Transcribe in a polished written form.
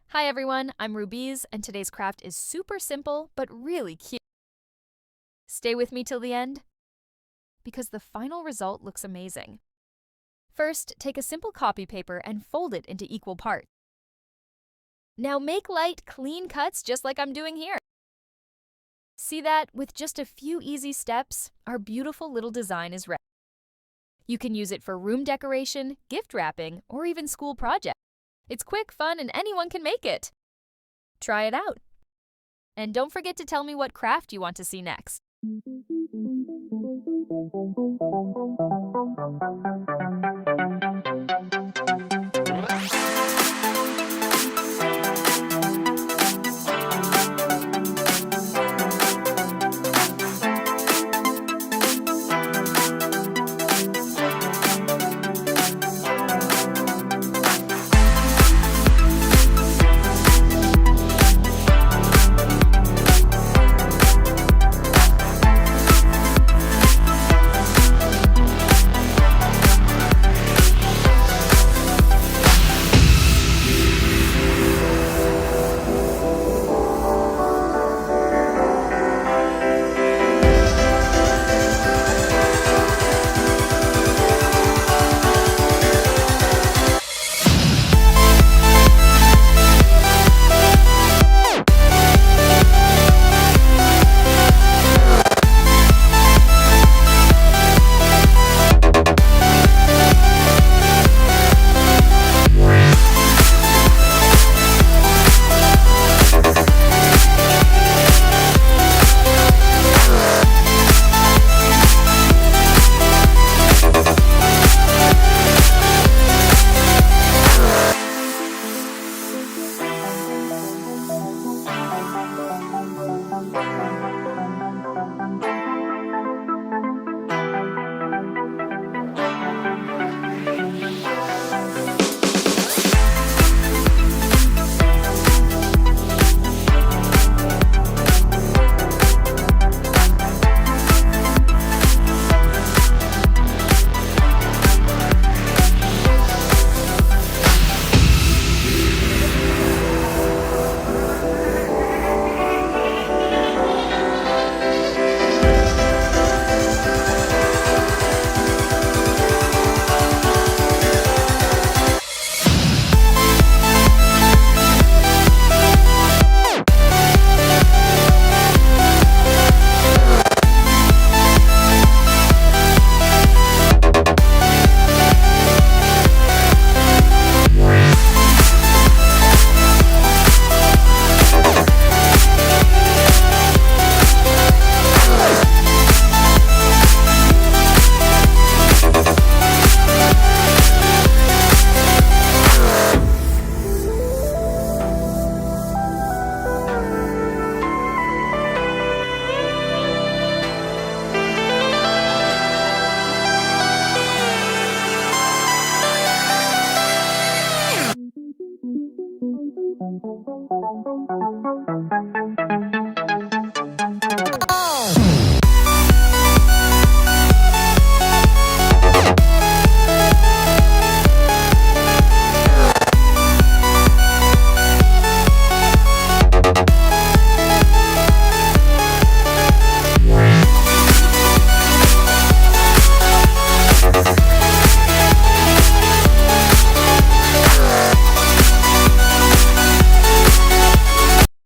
Hi everyone, I'm Rubiz, and today's craft is super simple but really cute. Stay with me till the end, because the final result looks amazing. First, take a simple copy paper and fold it into equal parts. Now make light, clean cuts just like I'm doing here. See that? With just a few easy steps, our beautiful little design is ready. You can use it for room decoration, gift wrapping, or even school projects. It's quick, fun, and anyone can make it. Try it out. And don't forget to tell me what craft you want to see next.